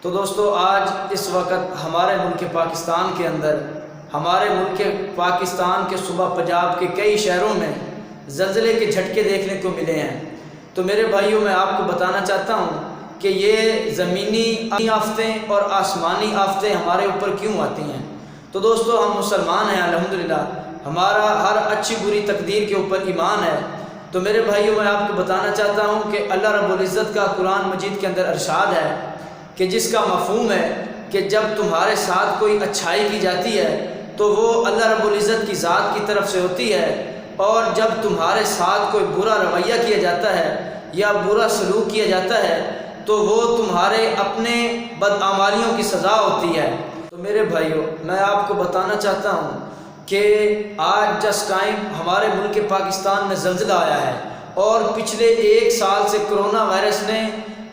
تو دوستو آج اس وقت ہمارے ملک پاکستان کے اندر، ہمارے ملک پاکستان کے صوبہ پنجاب کے کئی شہروں میں زلزلے کے جھٹکے دیکھنے کو ملے ہیں۔ تو میرے بھائیوں، میں آپ کو بتانا چاہتا ہوں کہ یہ زمینی آفتیں اور آسمانی آفتیں ہمارے اوپر کیوں آتی ہیں۔ تو دوستو ہم مسلمان ہیں الحمدللہ، ہمارا ہر اچھی بری تقدیر کے اوپر ایمان ہے۔ تو میرے بھائیوں، میں آپ کو بتانا چاہتا ہوں کہ اللہ رب العزت کا قرآن مجید کے اندر ارشاد ہے کہ جس کا مفہوم ہے کہ جب تمہارے ساتھ کوئی اچھائی کی جاتی ہے تو وہ اللہ رب العزت کی ذات کی طرف سے ہوتی ہے، اور جب تمہارے ساتھ کوئی برا رویہ کیا جاتا ہے یا برا سلوک کیا جاتا ہے تو وہ تمہارے اپنے بدعمالیوں کی سزا ہوتی ہے۔ تو میرے بھائیوں، میں آپ کو بتانا چاہتا ہوں کہ آج جس ٹائم ہمارے ملک پاکستان میں زلزلہ آیا ہے، اور پچھلے 1 سال سے کرونا وائرس نے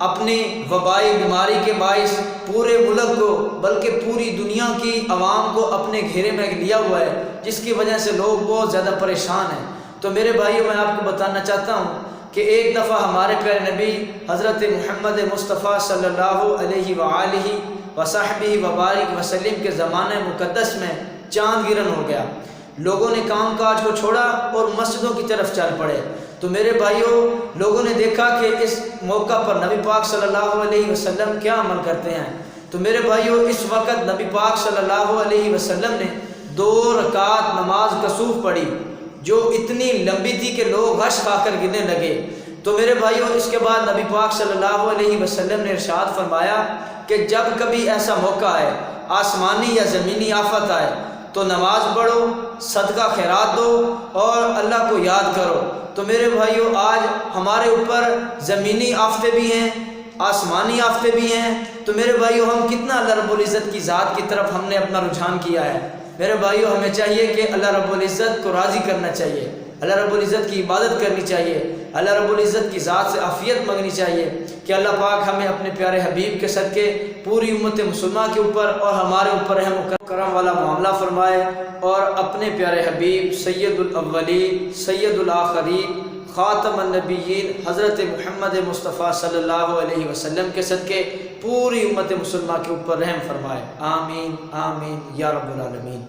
اپنی وبائی بیماری کے باعث پورے ملک کو بلکہ پوری دنیا کی عوام کو اپنے گھیرے میں لیا ہوا ہے، جس کی وجہ سے لوگ بہت زیادہ پریشان ہیں۔ تو میرے بھائیوں، میں آپ کو بتانا چاہتا ہوں کہ ایک دفعہ ہمارے پیارے نبی حضرت محمد مصطفیٰ صلی اللہ علیہ وآلہ وصحبہ وبارک وسلم کے زمانے مقدس میں چاند گرہن ہو گیا۔ لوگوں نے کام کاج کو چھوڑا اور مسجدوں کی طرف چل پڑے۔ تو میرے بھائیوں، لوگوں نے دیکھا کہ اس موقع پر نبی پاک صلی اللہ علیہ وسلم کیا عمل کرتے ہیں۔ تو میرے بھائیوں، اس وقت نبی پاک صلی اللہ علیہ وسلم نے 2 رکعت نماز کسوف پڑھی، جو اتنی لمبی تھی کہ لوگ غش کھا کر گرنے لگے۔ تو میرے بھائیوں، اس کے بعد نبی پاک صلی اللہ علیہ وسلم نے ارشاد فرمایا کہ جب کبھی ایسا موقع آئے، آسمانی یا زمینی آفت آئے، تو نماز پڑھو، صدقہ خیرات دو اور اللہ کو یاد کرو۔ تو میرے بھائیوں، آج ہمارے اوپر زمینی آفتیں بھی ہیں، آسمانی آفتیں بھی ہیں۔ تو میرے بھائیوں، ہم کتنا اللہ رب العزت کی ذات کی طرف ہم نے اپنا رجحان کیا ہے۔ میرے بھائیوں، ہمیں چاہیے کہ اللہ رب العزت کو راضی کرنا چاہیے، اللہ رب العزت کی عبادت کرنی چاہیے، اللہ رب العزت کی ذات سے عافیت مانگنی چاہیے کہ اللہ پاک ہمیں اپنے پیارے حبیب کے صدقے پوری امت مسلمہ کے اوپر اور ہمارے اوپر رحم و کرم والا معاملہ فرمائے، اور اپنے پیارے حبیب سید الاولین سید الآخرین خاتم النبیین حضرت محمد مصطفیٰ صلی اللہ علیہ وسلم کے صدقے پوری امت مسلمہ کے اوپر رحم فرمائے۔ آمین آمین یا رب العالمین۔